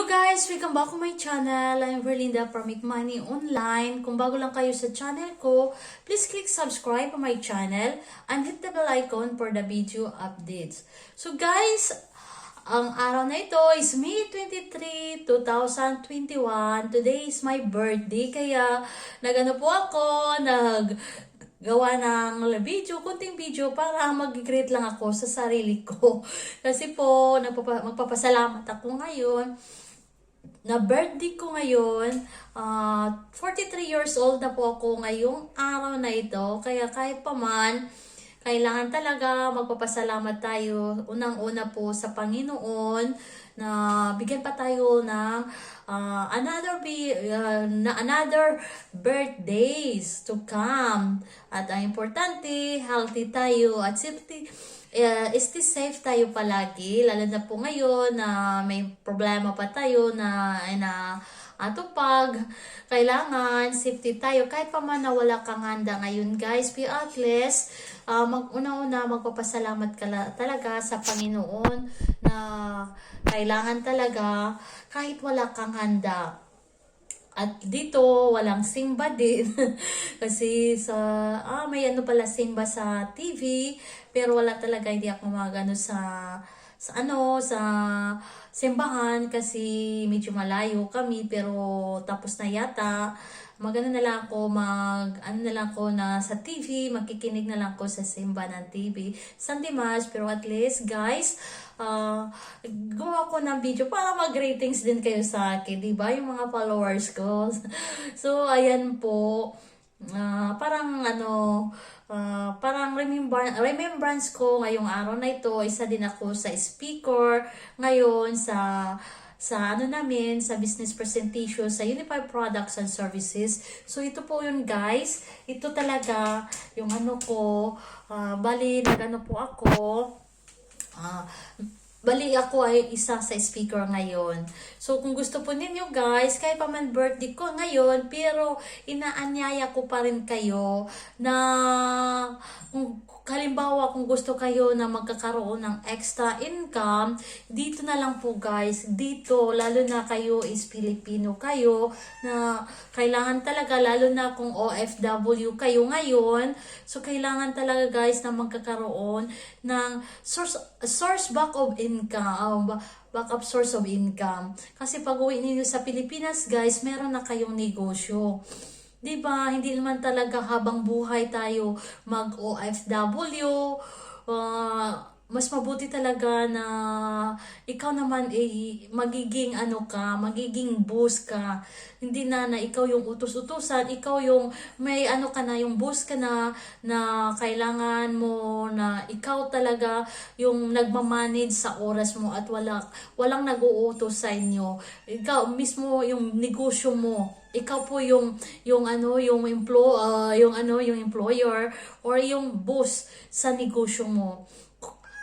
Guys, welcome back to my channel. I'm Verlinda from Make Money Online. Kung bago lang kayo sa channel ko, please click subscribe to my channel and hit the bell icon for the video updates. So guys, ang araw na ito is May 23, 2021. Today is my birthday, kaya nagano po ako, gawa ng kunting video para mag-greet lang ako sa sarili ko. Kasi po, magpapasalamat ako ngayon na birthday ko ngayon. 43 years old na po ako ngayong araw na ito. Kaya kahit pa man, kailangan talaga magpapasalamat tayo unang-una po sa Panginoon na bigyan pa tayo ng another birthdays to come. At ang importante, healthy tayo at safety. Stay safe tayo palagi, lalo na po ngayon na may problema pa tayo na atupag. Kailangan safety tayo kahit pa man na wala kang handa ngayon, guys. Be at least una-una magpapasalamat ka talaga sa Panginoon na kailangan talaga kahit wala kang handa. At dito, walang simba din. Kasi may pala simba sa TV. Pero wala talaga, hindi ako magano sa simbahan. Kasi medyo malayo kami. Pero tapos na yata. Magano na lang ako, na sa TV, makikinig na lang ako sa simba ng TV. Sunday Mass, pero at least, guys, gumawa ko ng video para mag-ratings din kayo sa akin, diba? Yung mga followers ko. So, ayan po. Parang remembrance ko ngayong araw na ito. Isa din ako sa speaker ngayon sa business presentation sa Unified Products and Services. So, ito po yun, guys. Ito talaga yung bali ako ay isa sa speaker ngayon. So, kung gusto po ninyo, guys, kahit pa man birthday ko ngayon, pero inaanyaya ko pa rin kayo na halimbawa, kung gusto kayo na magkakaroon ng extra income, dito na lang po, guys. Dito, lalo na kayo is Filipino kayo, na kailangan talaga, lalo na kung OFW kayo ngayon, so kailangan talaga, guys, na magkakaroon ng backup source of income. Kasi pag uwi ninyo sa Pilipinas, guys, meron na kayong negosyo. Diba? Hindi naman talaga habang buhay tayo mag-OFW. Mas mabuti talaga na ikaw naman magiging magiging boss ka. Hindi na ikaw yung utos-utusan, ikaw yung may yung boss ka na kailangan mo na ikaw talaga yung nagmamanage sa oras mo at walang nag-uutos sa inyo. Ikaw mismo yung negosyo mo. Ikaw po yung employer or yung boss sa negosyo mo.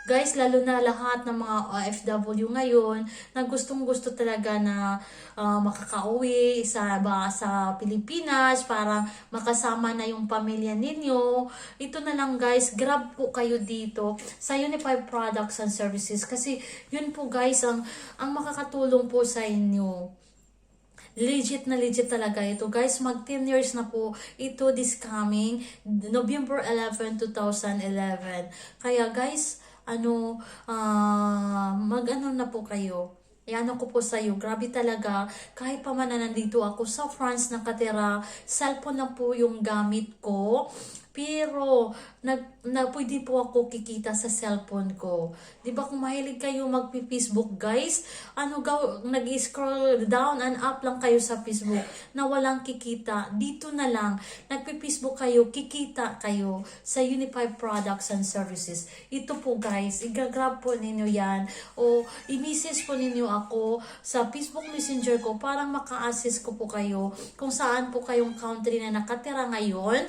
Guys, lalo na lahat ng mga OFW ngayon na gustong-gusto talaga na makakauwi sa Pilipinas para makasama na yung pamilya ninyo. Ito na lang, guys, grab po kayo dito sa Unified Products and Services kasi yun po, guys, ang makakatulong po sa inyo. Legit talaga ito, guys. Mag 10 years na po ito this coming November 11, 2011. Kaya, guys, na po kayo. Ko po sa iyo, grabe talaga. Kahit pa man na nandito ako sa France nakatira, cellphone na po yung gamit ko. Pero, pwede po ako kikita sa cellphone ko. Diba kung mahilig kayo magpi-Facebook, guys, nag-scroll down and up lang kayo sa Facebook na walang kikita. Dito na lang, nagpi-Facebook kayo, kikita kayo sa Unified Products and Services. Ito po, guys, i-grab po ninyo yan. O, i-message po ninyo ako sa Facebook Messenger ko para maka-assist ko po kayo kung saan po kayong country na nakatira ngayon.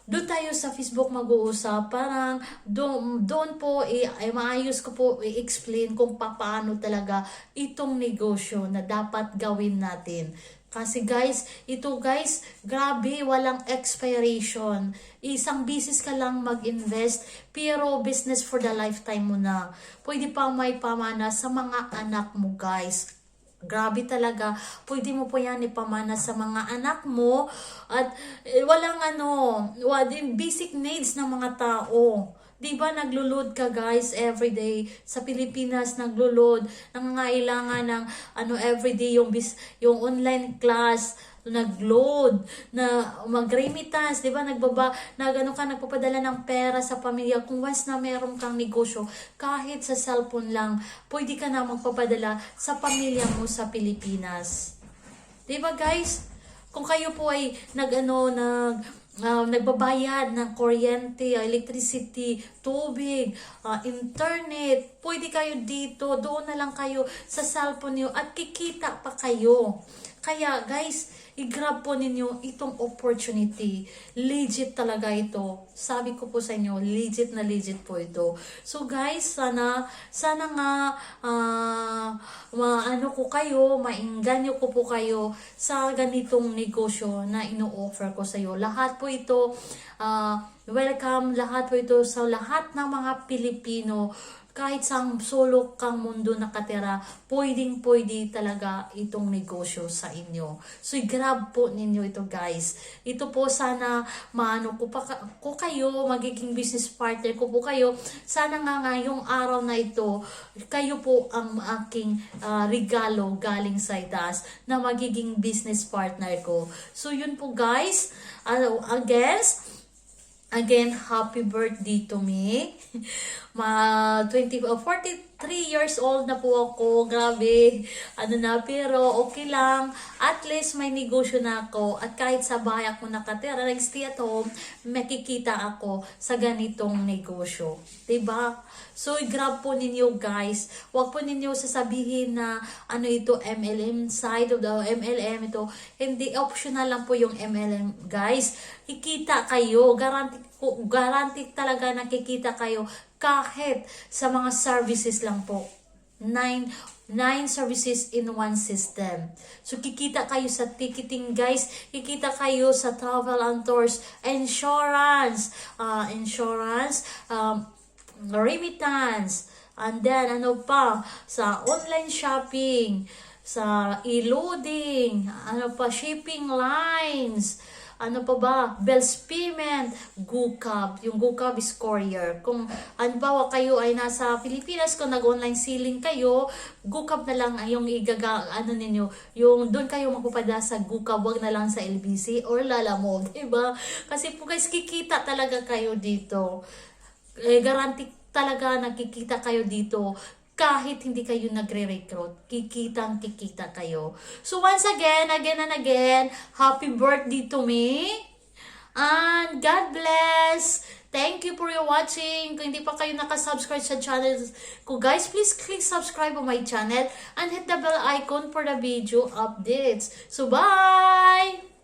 Doon tayo sa Facebook mag-uusap, parang doon po maayos ko po i-explain kung paano talaga itong negosyo na dapat gawin natin. Kasi guys, ito guys, grabe, walang expiration. Isang business ka lang mag-invest, pero business for the lifetime mo na. Pwede pa may pamana sa mga anak mo guys. Grabe talaga. Pwede mo po yan ipamana sa mga anak mo. At walang basic needs ng mga tao. Diba naglulod ka guys everyday sa Pilipinas, naglulod, nangangailangan ng everyday yung online class, nagload na mag-remittance, di ba nagpapadala ng pera sa pamilya. Kung once na meron kang negosyo, kahit sa cellphone lang, pwede ka na magpapadala sa pamilya mo sa Pilipinas. Di ba guys? Kung kayo po ay nagbabayad ng kuryente, electricity, tubig, internet, pwede kayo dito, doon na lang kayo sa cellphone niyo at kikita pa kayo. Kaya guys, i-grab po ninyo itong opportunity. Legit talaga ito. Sabi ko po sa inyo, legit na legit po ito. So guys, sana nga maingganyo ko po kayo sa ganitong negosyo na ino-offer ko sa iyo. Lahat po ito, welcome lahat po ito sa lahat ng mga Pilipino. Kahit sa sulok kang mundo nakatira, pwede talaga itong negosyo sa inyo. So, i-grab po ninyo ito guys. Ito po sana ko kayo, magiging business partner ko po kayo. Sana nga ngayong araw na ito, kayo po ang aking regalo galing sa itaas na magiging business partner ko. So, yun po guys. Again, happy birthday to me. 43 years old na po ako. Grabe. Pero okay lang. At least may negosyo na ako. At kahit sa bahay ako nakatira, nag-stay at home, makikita ako sa ganitong negosyo. Diba? So, i-grab po ninyo guys. Huwag po ninyo sasabihin na ito, MLM side of the MLM ito. Hindi, optional lang po yung MLM guys. Kikita kayo. Guarantee talaga nakikita kayo kahit sa mga services lang po. 9 services in one system. So, kikita kayo sa ticketing, guys. Kikita kayo sa travel and tours, insurance, remittance, and then, sa online shopping, sa e-loading, shipping lines, bills payment, GoCab. Yung GoCab is courier. Kung halimbawa kayo ay nasa Pilipinas, kung nag-online selling kayo, GoCab na lang yung ninyo. Yung doon kayo magpupada sa GoCab, wag na lang sa LBC or Lalamove, diba? Kasi po guys, kikita talaga kayo dito. Guarantee talaga nakikita kayo dito. Kahit hindi kayo nagre-recruit, kikita kayo. So once again, happy birthday to me. And God bless. Thank you for your watching. Kung hindi pa kayo nakasubscribe sa channel ko, guys, please click subscribe on my channel and hit the bell icon for the video updates. So bye!